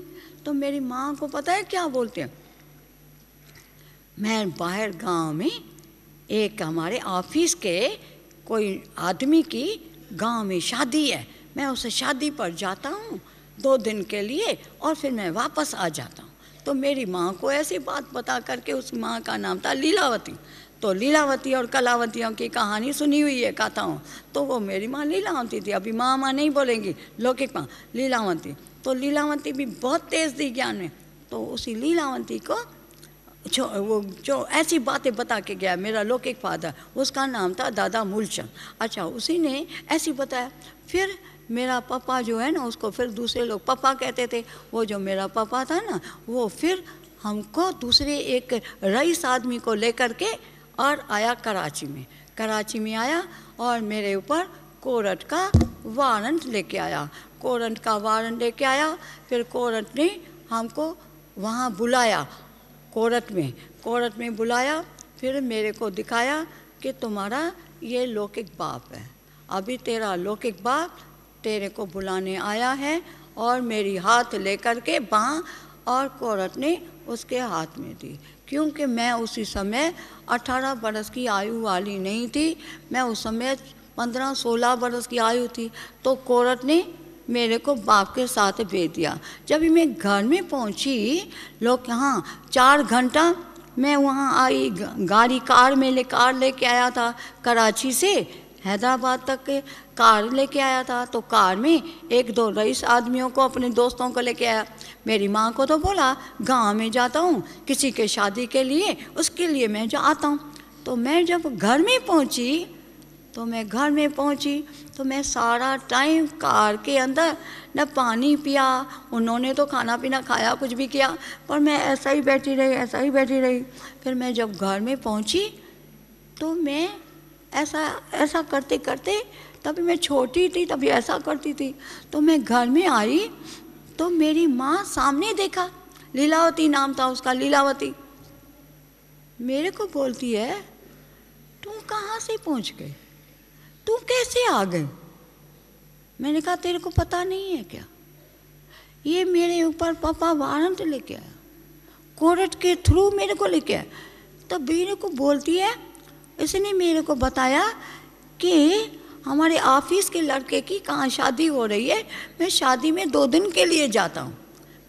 तो मेरी माँ को पता है क्या बोलते हैं, मैं बाहर गांव में एक हमारे ऑफिस के कोई आदमी की गांव में शादी है, मैं उसे शादी पर जाता हूँ 2 दिन के लिए और फिर मैं वापस आ जाता हूँ। तो मेरी माँ को ऐसी बात बता करके, उस माँ का नाम था लीलावती, तो लीलावती और कलावतियों की कहानी सुनी हुई है कथाओं, तो वो मेरी माँ लीलावती थी। अभी माँ नहीं बोलेंगी, लौकिक माँ लीलावती। तो लीलावती भी बहुत तेज़ थी ज्ञान में। तो उसी लीलावती को जो ऐसी बातें बता के गया मेरा लौकिक फादर, उसका नाम था दादा मूलचंद। अच्छा, उसी ने ऐसी बताया। फिर मेरा पापा जो है ना, उसको फिर दूसरे लोग पापा कहते थे। वो जो मेरा पापा था ना, वो फिर हमको दूसरे एक रईस आदमी को लेकर के और आया कराची में आया, और मेरे ऊपर कोर्ट का वारंट लेके आया। फिर कोर्ट ने हमको वहाँ बुलाया, कोर्ट में बुलाया। फिर मेरे को दिखाया कि तुम्हारा ये लौकिक बाप है, अभी तेरा लौकिक बाप तेरे को बुलाने आया है। और मेरी हाथ लेकर के बाँह और कोर्ट ने उसके हाथ में दी, क्योंकि मैं उसी समय 18 बरस की आयु वाली नहीं थी, मैं उस समय 15-16 बरस की आयु थी। तो कोर्ट ने मेरे को बाप के साथ भेज दिया। जब मैं घर में पहुंची, लोग यहाँ 4 घंटा मैं वहाँ आई, कार लेके आया था, कराची से हैदराबाद तक के कार लेके आया था। तो कार में 1-2 रईस आदमियों को, अपने दोस्तों को लेके आया। मेरी माँ को तो बोला गांव में जाता हूँ किसी के शादी के लिए, उसके लिए मैं आता हूँ। तो मैं जब घर में पहुँची तो मैं सारा टाइम कार के अंदर न पानी पिया, उन्होंने तो खाना पीना खाया, कुछ भी किया, पर मैं ऐसा ही बैठी रही। फिर मैं जब घर में पहुँची तो मैं ऐसा करते करते, तभी मैं छोटी थी, तभी ऐसा करती थी। तो मैं घर में आई तो मेरी माँ सामने देखा, लीलावती नाम था उसका, लीलावती मेरे को बोलती है, तुम कहाँ से पहुँच गए, तू कैसे आ गए? मैंने कहा तेरे को पता नहीं है क्या, ये मेरे ऊपर पापा वारंट लेके आया, कोर्ट के थ्रू मेरे को लेके आया। तब मेरे को बोलती है, इसने मेरे को बताया कि हमारे ऑफिस के लड़के की कहाँ शादी हो रही है, मैं शादी में 2 दिन के लिए जाता हूँ।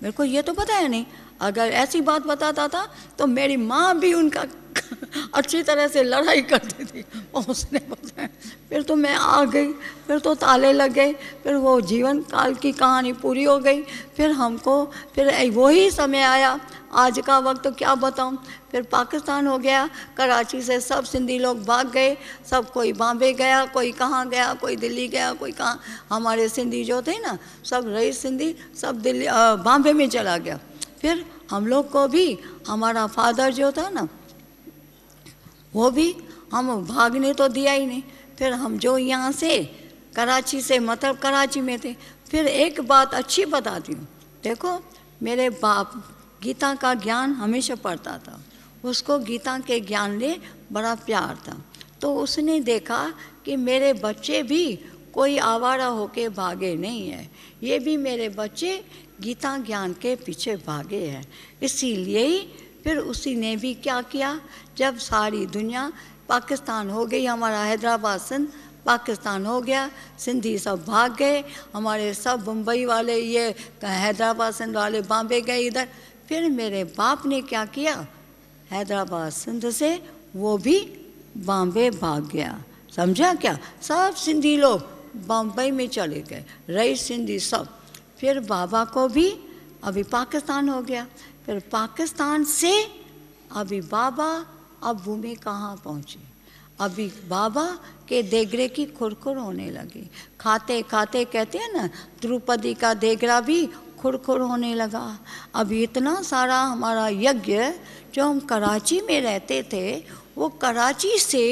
मेरे को ये तो पता है नहीं, अगर ऐसी बात बताता था तो मेरी माँ भी उनका अच्छी तरह से लड़ाई करती थी, उसने बताया। फिर तो मैं आ गई, फिर तो ताले लग गए, फिर वो जीवन काल की कहानी पूरी हो गई। फिर हमको फिर वही समय आया, आज का वक्त तो क्या बताऊं। फिर पाकिस्तान हो गया, कराची से सब सिंधी लोग भाग गए, सब कोई बॉम्बे गया, कोई कहाँ गया, कोई दिल्ली गया, कोई कहाँ। हमारे सिंधी जो थे ना, सब रईस सिंधी सब दिल्ली बॉम्बे में चला गया। फिर हम लोग को भी हमारा फादर जो था ना, वो भी हम भागने तो दिया ही नहीं। फिर हम जो यहाँ से कराची से मतलब कराची में थे। फिर एक बात अच्छी बताती हूँ, देखो मेरे बाप गीता का ज्ञान हमेशा पढ़ता था, उसको गीता के ज्ञान में बड़ा प्यार था। तो उसने देखा कि मेरे बच्चे भी कोई आवारा होके भागे नहीं है, ये भी मेरे बच्चे गीता ज्ञान के पीछे भागे हैं। इसीलिए ही फिर उसी ने भी क्या किया, जब सारी दुनिया पाकिस्तान हो गई, हमारा हैदराबाद सिंध पाकिस्तान हो गया, सिंधी सब भाग गए, हमारे सब मुंबई वाले ये हैदराबाद सिंध वाले बॉम्बे गए इधर। फिर मेरे बाप ने क्या किया, हैदराबाद सिंध से वो भी बॉम्बे भाग गया, समझा क्या। सब सिंधी लोग बम्बई में चले गए, रईस सिंधी सब। फिर बाबा को भी अभी पाकिस्तान हो गया। फिर पाकिस्तान से अभी बाबा अबू में कहाँ पहुँचे, अभी बाबा के देगरे की खुरखुर होने लगी। खाते खाते कहते हैं ना, द्रौपदी का देगरा भी खुरखुर होने लगा। अभी इतना सारा हमारा यज्ञ जो हम कराची में रहते थे, वो कराची से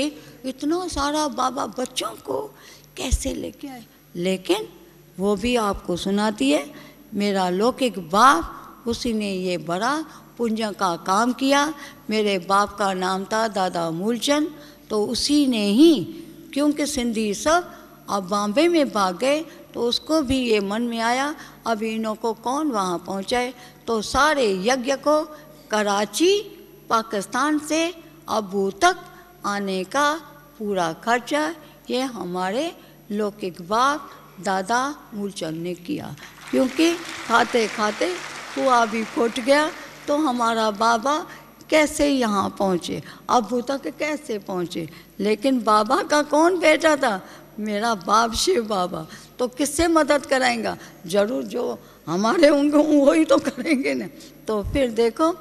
इतना सारा बाबा बच्चों को कैसे लेके आए। लेकिन वो भी आपको सुनाती है, मेरा लौकिक बाप उसी ने ये बड़ा पुण्य का काम किया। मेरे बाप का नाम था दादा मूलचंद, तो उसी ने ही, क्योंकि सिंधी सब अब बॉम्बे में भाग गए, तो उसको भी ये मन में आया अब इन्हों को कौन वहाँ पहुँचाए। तो सारे यज्ञ को कराची पाकिस्तान से अबू तक आने का पूरा खर्चा ये हमारे लौकिक बाप दादा मूलचंद ने किया। क्योंकि खाते खाते कुआं भी फूट गया, तो हमारा बाबा कैसे यहाँ पहुँचे, अबू तक कैसे पहुँचे। लेकिन बाबा का कौन बेटा था, मेरा बाप शिव बाबा। तो किससे मदद कराएंगा, जरूर जो हमारे होंगे वही तो करेंगे ना। तो फिर देखो,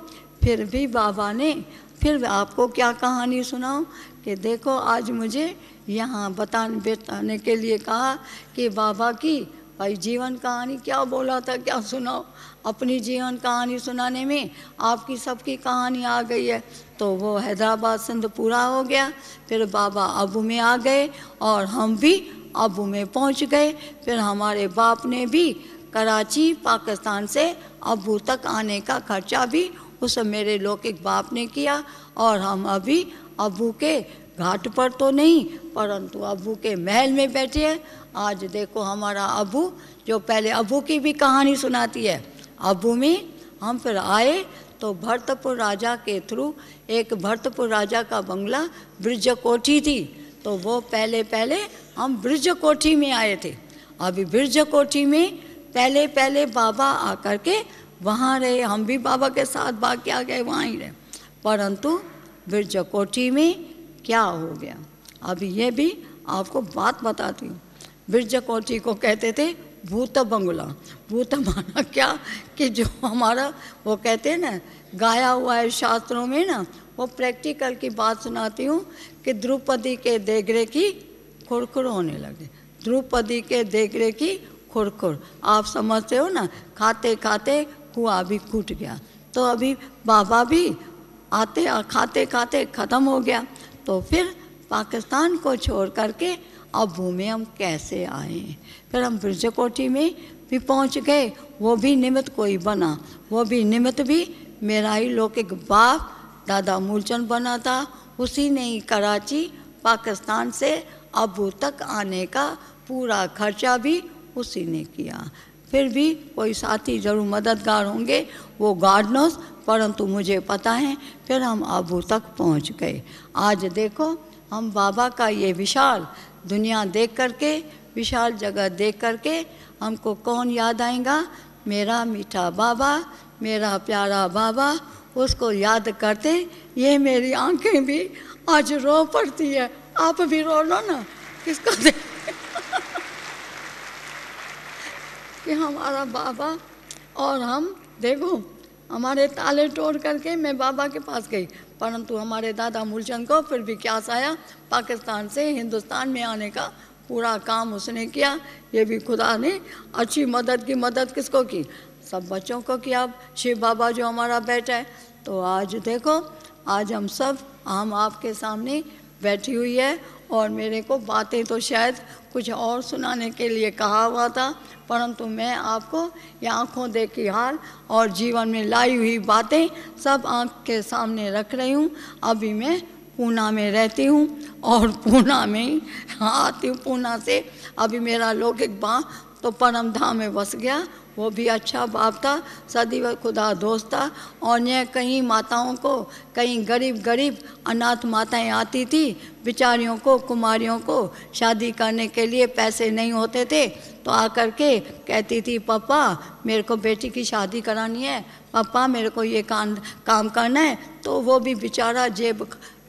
फिर भी बाबा ने, फिर आपको क्या कहानी सुनाऊं कि देखो आज मुझे यहाँ बताने के लिए कहा कि बाबा की भाई जीवन कहानी क्या बोला था, क्या सुनाओ। अपनी जीवन कहानी सुनाने में आपकी सबकी कहानी आ गई है। तो वो हैदराबाद सिंध पूरा हो गया, फिर बाबा अबू में आ गए और हम भी अबू में पहुंच गए। फिर हमारे बाप ने भी कराची पाकिस्तान से अबू तक आने का खर्चा भी उस मेरे लौकिक बाप ने किया। और हम अभी अबू के घाट पर तो नहीं, परंतु अबू के महल में बैठे हैं। आज देखो हमारा अबू, जो पहले अबू की भी कहानी सुनाती है। अबू में हम फिर आए तो भरतपुर राजा के थ्रू, एक भरतपुर राजा का बंगला ब्रिज कोठी थी, तो वो पहले हम ब्रिज कोठी में आए थे। अभी ब्रिज कोठी में पहले बाबा आकर के वहाँ रहे, हम भी बाबा के साथ भाग के आ गए, वहाँ ही रहे। परंतु ब्रिज कोठी में क्या हो गया, अभी ये भी आपको बात बताती हूँ। ब्रिज कोठी को कहते थे भूत बंगला। भूत माना क्या कि जो हमारा वो कहते हैं ना, गाया हुआ है शास्त्रों में ना, वो प्रैक्टिकल की बात सुनाती हूँ कि द्रौपदी के देगरे की खुरखुर होने लगे। द्रौपदी के देगरे की खुरखुर, आप समझते हो ना, खाते खाते कुआं भी फूट गया। तो अभी बाबा भी आते खाते खाते ख़त्म हो गया। तो फिर पाकिस्तान को छोड़ करके अबू में हम कैसे आए। फिर हम ब्रिज कोठी में भी पहुंच गए, वो भी निमित्त कोई बना, वो भी निमित्त भी मेरा ही लौकिक बाप दादा मूलचंद बना था। उसी ने ही कराची पाकिस्तान से अबू तक आने का पूरा खर्चा भी उसी ने किया। फिर भी कोई साथी जरूर मददगार होंगे, वो गॉड नोस, परंतु मुझे पता है फिर हम अबू तक पहुंच गए। आज देखो हम बाबा का ये विशाल दुनिया देख करके, विशाल जगह देख करके हमको कौन याद आएगा, मेरा मीठा बाबा, मेरा प्यारा बाबा, उसको याद करते ये मेरी आंखें भी आज रो पड़ती है। आप भी रो लो ना, किसको दे कि हमारा बाबा और हम देखो, हमारे ताले तोड़ करके मैं बाबा के पास गई, परंतु हमारे दादा मूलचंद को फिर भी क्या आया, पाकिस्तान से हिंदुस्तान में आने का पूरा काम उसने किया। ये भी खुदा ने अच्छी मदद की। मदद किसको की? सब बच्चों को किया। शिव बाबा जो हमारा बेटा है, तो आज देखो, आज हम आपके सामने बैठी हुई है, और मेरे को बातें तो शायद कुछ और सुनाने के लिए कहा हुआ था, परंतु मैं आपको ये आँखों देखी हाल और जीवन में लाई हुई बातें सब आँख के सामने रख रही हूँ। अभी मैं पूना में रहती हूँ और पूना में ही आती हूँ। पूना से अभी मेरा लौकिक बाप तो परम धाम में बस गया, वो भी अच्छा बाप था, सदैव खुदा दोस्त था। और यह कई माताओं को, कई गरीब अनाथ माताएं आती थी, बेचारियों को, कुमारियों को शादी करने के लिए पैसे नहीं होते थे, तो आकर के कहती थी, पापा मेरे को बेटी की शादी करानी है, पापा मेरे को ये काम करना है। तो वो भी बेचारा जेब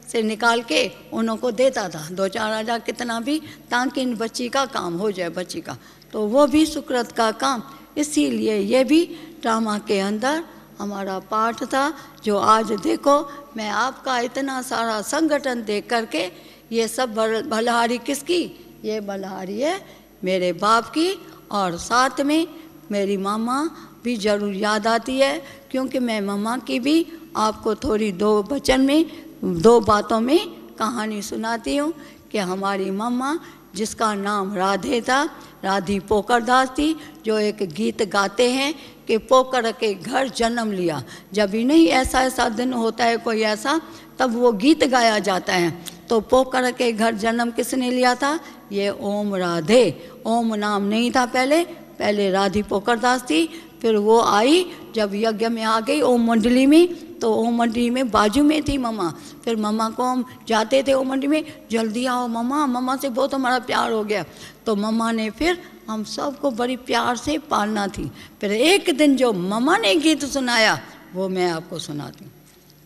से निकाल के उन्हों को देता था 2-4 हज़ार, कितना भी, ताकि इन बच्ची का काम हो जाए, बच्ची का। तो वो भी सुकृत का काम। इसीलिए ये भी ड्रामा के अंदर हमारा पाठ था, जो आज देखो मैं आपका इतना सारा संगठन देख करके, ये सब भलहारी किसकी? ये भलहारी है मेरे बाप की, और साथ में मेरी मामा भी जरूर याद आती है, क्योंकि मैं मामा की भी आपको थोड़ी 2 वचन में, 2 बातों में कहानी सुनाती हूँ कि हमारी मामा, जिसका नाम राधे था, राधी पोकरदास थी, जो एक गीत गाते हैं कि पोकर के घर जन्म लिया। जब भी नहीं ऐसा दिन होता है कोई ऐसा, तब वो गीत गाया जाता है। तो पोकर के घर जन्म किसने लिया था? ये ओम राधे। ओम नाम नहीं था पहले राधी पोकरदास थी। फिर वो आई जब यज्ञ में आ गई ओम मंडली में, तो ओम मंडली में बाजू में थी मम्मा। फिर मम्मा को हम जाते थे ओम मंडली में, जल्दी आओ मम्मा, मम्मा से बहुत हमारा प्यार हो गया। तो मम्मा ने फिर हम सबको बड़ी प्यार से पालना थी। फिर एक दिन जो मम्मा ने गीत सुनाया, वो मैं आपको सुनाती हूँ।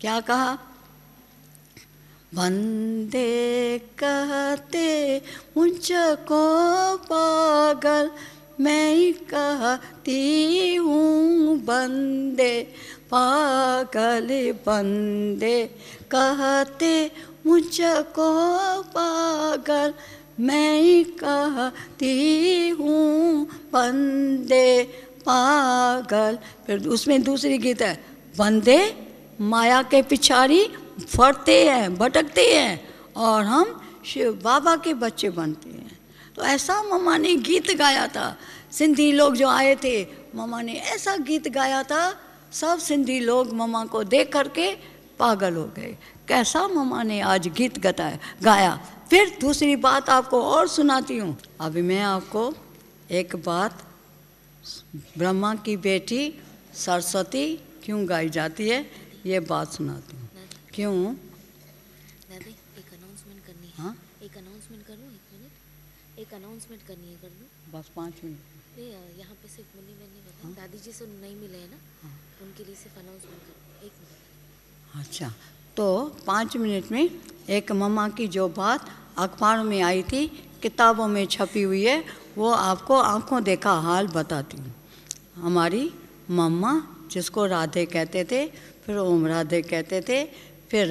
क्या कहा? बंदे कहते मुझको पागल, मैं कहती हूँ बंदे पागल, बंदे कहते मुझको पागल, मैं कहती हूँ बंदे पागल। फिर उसमें दूसरी गीत है, बंदे माया के पिछाड़ी फरते हैं, भटकते हैं, और हम शिव बाबा के बच्चे बनते हैं। तो ऐसा मम्मा ने गीत गाया था। सिंधी लोग जो आए थे, मम्मा ने ऐसा गीत गाया था, सब सिंधी लोग मम्मा को देख करके पागल हो गए। कैसा मम्मा ने आज गीत गाया। फिर दूसरी बात आपको और सुनाती हूँ। अभी मैं आपको एक बात, ब्रह्मा की बेटी सरस्वती क्यों गाई जाती है, ये बात सुनाती हूँ। क्यों? दादी एक अनाउंसमेंट करनी है। हाँ, एक अनाउंसमेंट कर लूँ, 1 मिनट। एक अनाउंसमेंट करनी है, कर लूँ? बस 5 मिनट। यहाँ पे सिर्फ मुन्नी मैंने बताया। हाँ? दादी जी से नहीं मिले हैं ना? हाँ। उनके लिए सिर्फ अनाउंसमेंट कर, 1 मिनट। अच्छा, तो 5 मिनट में एक मम्मा की जो बात अखबारों में आई थी, किताबों में छपी हुई है, वो आपको आंखों देखा हाल बताती हूँ। हमारी मम्मा, जिसको राधे कहते थे, फिर ओम राधे कहते थे, फिर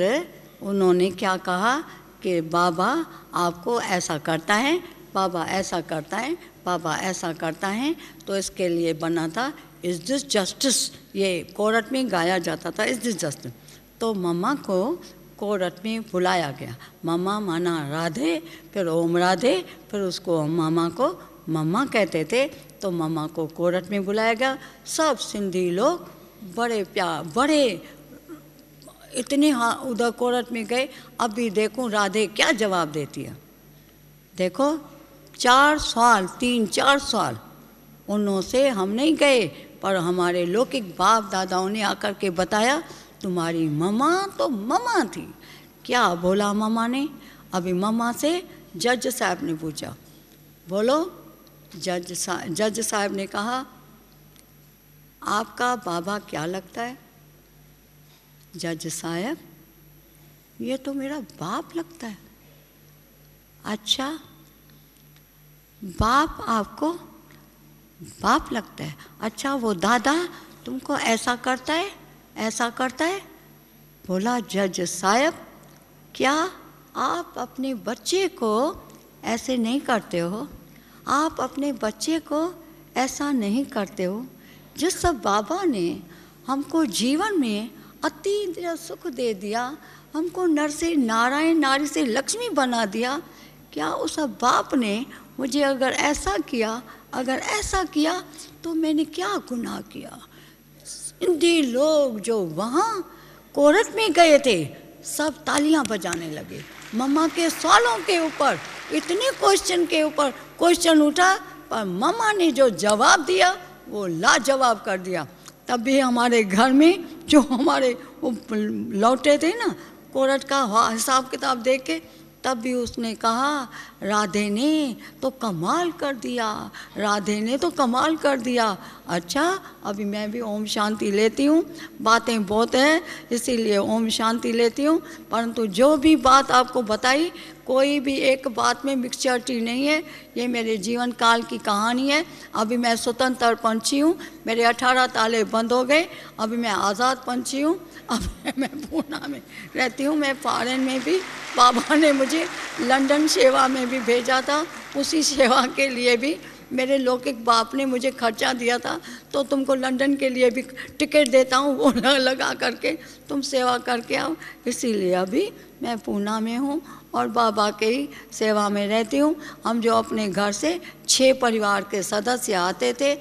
उन्होंने क्या कहा कि बाबा आपको ऐसा करता है, बाबा ऐसा करता है, बाबा ऐसा करता है। तो इसके लिए बना था इज़ दिस जस्टिस, ये कोर्ट में गाया जाता था, इज़ दिस जस्टिस। तो मम्मा को कोर्ट में बुलाया गया। मम्मा माना राधे, फिर ओम राधे, फिर उसको मामा को मम्मा कहते थे। तो मम्मा को कोर्ट में बुलाया गया। सब सिंधी लोग बड़े प्यार, बड़े इतने उधर कोर्ट में गए। अभी देखो राधे क्या जवाब देती है। देखो 4 साल, 3-4 साल उनसे हम नहीं गए, पर हमारे लौकिक बाप दादाओं ने आकर के बताया, तुम्हारी मम्मा तो मम्मा थी। क्या बोला मम्मा ने? अभी मम्मा से जज साहब ने पूछा, बोलो। जज साहब ने कहा, आपका बाबा क्या लगता है? जज साहब ये तो मेरा बाप लगता है। अच्छा, बाप आपको बाप लगता है? अच्छा, वो दादा तुमको ऐसा करता है, ऐसा करता है? बोला, जज साहब क्या आप अपने बच्चे को ऐसे नहीं करते हो? आप अपने बच्चे को ऐसा नहीं करते हो? जिस सब बाबा ने हमको जीवन में अति सुख दे दिया, हमको नर से नारायण, नारी से लक्ष्मी बना दिया, क्या उस बाप ने मुझे अगर ऐसा किया, अगर ऐसा किया तो मैंने क्या गुनाह किया? हिंदी लोग जो वहाँ कोर्ट में गए थे सब तालियां बजाने लगे। मम्मा के सवालों के ऊपर, इतने क्वेश्चन के ऊपर क्वेश्चन उठा, पर मम्मा ने जो जवाब दिया वो लाजवाब कर दिया। तब भी हमारे घर में जो हमारे लौटे थे ना कोर्ट का हिसाब किताब देख के, तब भी उसने कहा राधे ने तो कमाल कर दिया, राधे ने तो कमाल कर दिया। अच्छा, अभी मैं भी ओम शांति लेती हूँ, बातें बहुत हैं इसीलिए ओम शांति लेती हूँ, परंतु जो भी बात आपको बताई कोई भी एक बात में मिक्सचरिटी नहीं है, ये मेरे जीवन काल की कहानी है। अभी मैं स्वतंत्र पंछी हूँ, मेरे 18 ताले बंद हो गए, अभी मैं आज़ाद पंछी हूँ। अब मैं पूना में रहती हूँ, मैं फॉरेन में भी बाबा ने मुझे लंदन सेवा में भी भेजा था, उसी सेवा के लिए भी मेरे लौकिक बाप ने मुझे खर्चा दिया था, तो तुमको लंदन के लिए भी टिकट देता हूँ, वो लगा करके तुम सेवा करके आओ। इसीलिए अभी मैं पूना में हूँ और बाबा के ही सेवा में रहती हूँ। हम जो अपने घर से 6 परिवार के सदस्य आते थे,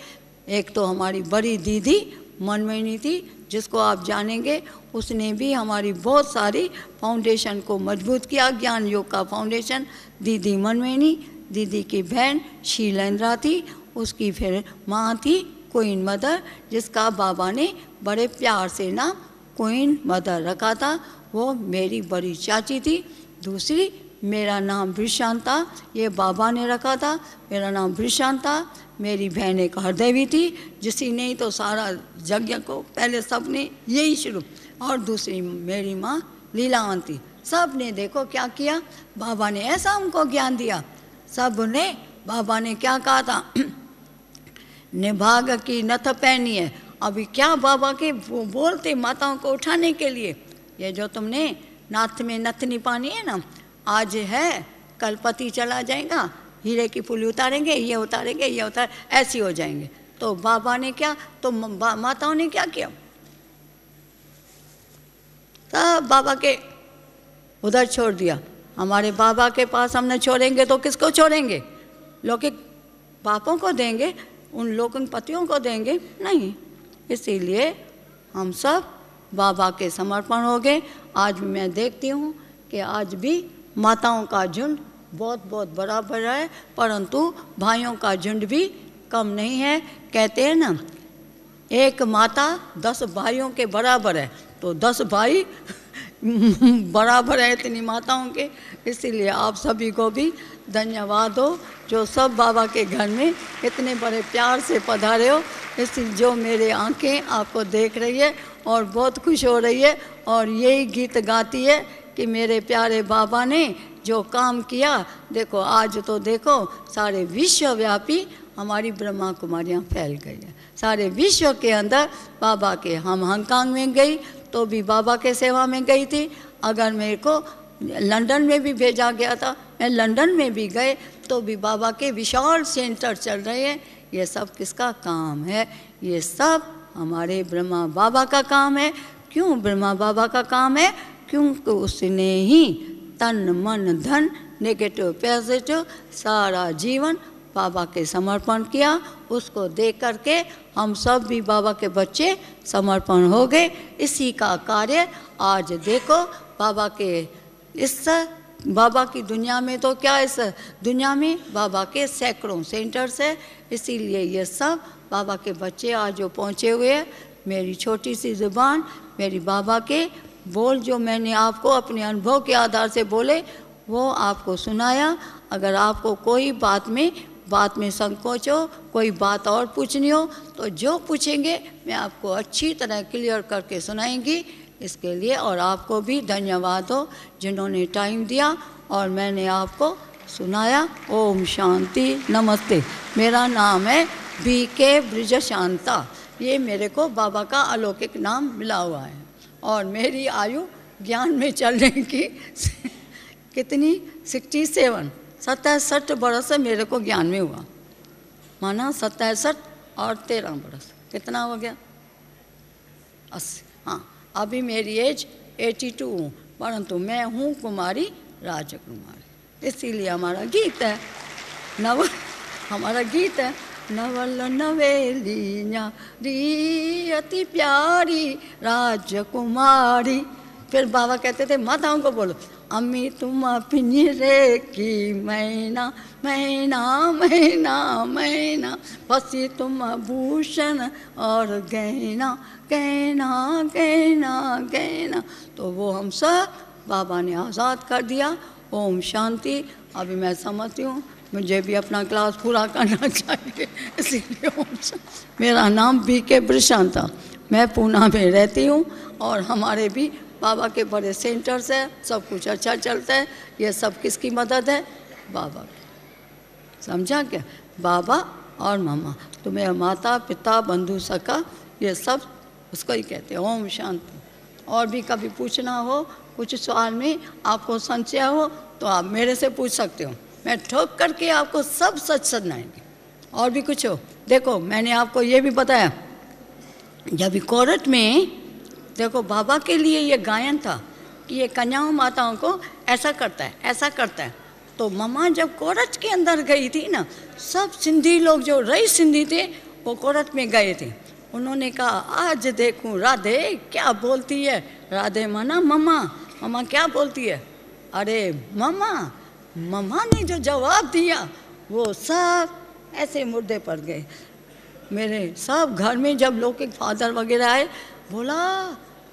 एक तो हमारी बड़ी दीदी मनमोहिनी थी, जिसको आप जानेंगे, उसने भी हमारी बहुत सारी फाउंडेशन को मजबूत किया, ज्ञान योग का फाउंडेशन। दीदी मनमोहिनी, दीदी की बहन शीलेंद्रा थी, उसकी फिर माँ थी क्वीन मदर, जिसका बाबा ने बड़े प्यार से नाम क्वीन मदर रखा था, वो मेरी बड़ी चाची थी। दूसरी मेरा नाम वृषांता, ये बाबा ने रखा था, मेरा नाम वृषांता। मेरी बहन एक हरदेवी थी, जिसी ने ही तो सारा यज्ञ को पहले सब ने यही शुरू, और दूसरी मेरी माँ लीलावंती। सब ने देखो क्या किया, बाबा ने ऐसा हमको ज्ञान दिया। सब ने, बाबा ने क्या कहा था, निभाग की नथ पहनी है। अभी क्या बाबा के वो बोलते माताओं को उठाने के लिए, ये जो तुमने नाथ में नथनी पानी है ना, आज है कल पति चला जाएगा, हीरे की फूली उतारेंगे, ये उतारेंगे, ये उतार, ऐसी हो जाएंगे। तो बाबा ने क्या, तो माताओं ने क्या किया, सब बाबा के उधर छोड़ दिया। हमारे बाबा के पास हम न छोड़ेंगे तो किसको छोड़ेंगे? लौकिक बापों को देंगे, उन लौकिक पतियों को देंगे? नहीं। इसीलिए हम सब बाबा के समर्पण हो गए। आज मैं देखती हूँ कि आज भी माताओं का झुंड बहुत बहुत बड़ा बड़ा है, परंतु भाइयों का झुंड भी कम नहीं है। कहते हैं ना, एक माता 10 भाइयों के बराबर है, तो 10 भाई बराबर है इतनी माताओं के। इसीलिए आप सभी को भी धन्यवाद हो, जो सब बाबा के घर में इतने बड़े प्यार से पधारे हो। इसलिए जो मेरे आंखें आपको देख रही है और बहुत खुश हो रही है, और यही गीत गाती है कि मेरे प्यारे बाबा ने जो काम किया, देखो आज तो देखो सारे विश्वव्यापी हमारी ब्रह्मा कुमारियाँ फैल गई है सारे विश्व के अंदर। बाबा के, हम हांगकांग में गई तो भी बाबा के सेवा में गई थी। अगर मेरे को लंदन में भी भेजा गया था, मैं लंदन में भी गए तो भी बाबा के विशाल सेंटर चल रहे हैं। ये सब किसका काम है? ये सब हमारे ब्रह्मा बाबा का काम है। क्यों ब्रह्मा बाबा का काम है? क्योंकि उसने ही तन मन धन नेगेटिव पॉजिटिव सारा जीवन बाबा के समर्पण किया। उसको देख करके हम सब भी बाबा के बच्चे समर्पण हो गए। इसी का कार्य आज देखो बाबा के इस बाबा की दुनिया में, तो क्या इस दुनिया में बाबा के सैकड़ों सेंटर्स है। इसीलिए ये सब बाबा के बच्चे आज जो पहुँचे हुए हैं। मेरी छोटी सी ज़ुबान, मेरी बाबा के बोल जो मैंने आपको अपने अनुभव के आधार से बोले वो आपको सुनाया। अगर आपको कोई बात में संकोच हो, कोई बात और पूछनी हो, तो जो पूछेंगे मैं आपको अच्छी तरह क्लियर करके सुनाएंगी। इसके लिए। और आपको भी धन्यवाद हो जिन्होंने टाइम दिया और मैंने आपको सुनाया। ओम शांति, नमस्ते। मेरा नाम है BK ब्रिजशांता। ये मेरे को बाबा का अलौकिक नाम मिला हुआ है। और मेरी आयु ज्ञान में चलने की कितनी 67 बरस से मेरे को ज्ञान में हुआ, माना 67 और 13 बरस, कितना हो गया 80। हाँ, अभी मेरी एज 82 हूँ, परंतु मैं हूँ कुमारी राजकुमारी। इसीलिए हमारा गीत है हमारा गीत है नवल नवेली न्यारी अति प्यारी राजकुमारी। फिर बाबा कहते थे माताओं को बोलो, अम्मी तुम पिंजरे की मैना मैना मैना मैना, बसी तुम भूषण और गहना गहना गहना गहना। तो वो हम सब बाबा ने आज़ाद कर दिया। ओम शांति। अभी मैं समझती हूँ मुझे भी अपना क्लास पूरा करना चाहिए, इसीलिए ओम शांति। मेरा नाम BK ब्रिजशांता, मैं पूना में रहती हूँ और हमारे भी बाबा के बड़े सेंटर्स है, सब कुछ अच्छा चलता है। ये सब किसकी मदद है? बाबा की। समझा क्या? बाबा और मामा, तुम्हें माता पिता बंधु सखा, ये सब उसको ही कहते हैं। ओम शांति। और भी कभी पूछना हो, कुछ सवाल में आपको संशय हो तो आप मेरे से पूछ सकते हो, मैं ठोक करके आपको सब सच सुनाएंगे। और भी कुछ हो, देखो मैंने आपको ये भी बताया, जब कोरट में देखो बाबा के लिए ये गायन था कि ये कन्याओं माताओं को ऐसा करता है ऐसा करता है। तो मम्मा जब कोरट के अंदर गई थी ना, सब सिंधी लोग जो रईस सिंधी थे वो कोरट में गए थे। उन्होंने कहा आज देखूं राधे क्या बोलती है। राधे माना मम्मा, मम्मा क्या बोलती है? अरे मम्मा, मम्मा ने जो जवाब दिया वो सब ऐसे मुर्दे पर गए। मेरे सब घर में जब लौकिक फादर वगैरह आए, बोला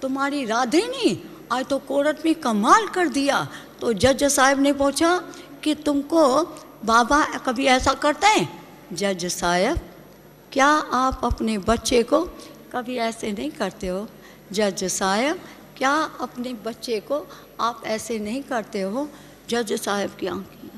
तुम्हारी राधे ने आज तो कोरट में कमाल कर दिया। तो जज साहब ने पूछा कि तुमको बाबा कभी ऐसा करते हैं? जज साहब, क्या आप अपने बच्चे को कभी ऐसे नहीं करते हो? जज साहब, क्या अपने बच्चे को आप ऐसे नहीं करते हो? जज साहब की आंखें।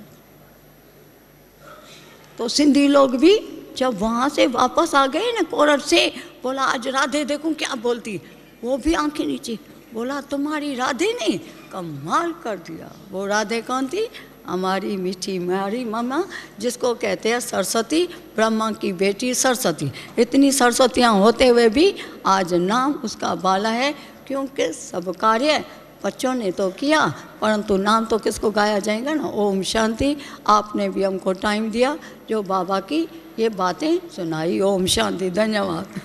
तो सिंधी लोग भी जब वहाँ से वापस आ गए ना कोरट से, बोला आज राधे देखूं क्या बोलती। वो भी आंखें नीचे, बोला तुम्हारी राधे ने कमाल कर दिया। वो राधे कौन थी? हमारी मीठी मारी मम्मा, जिसको कहते हैं सरस्वती, ब्रह्मा की बेटी सरस्वती। इतनी सरस्वतियाँ होते हुए भी आज नाम उसका बाला है, क्योंकि सब कार्य बच्चों ने तो किया, परंतु नाम तो किसको गाया जाएगा ना। ओम शांति। आपने भी हमको टाइम दिया, जो बाबा की ये बातें सुनाई। ओम शांति। धन्यवाद।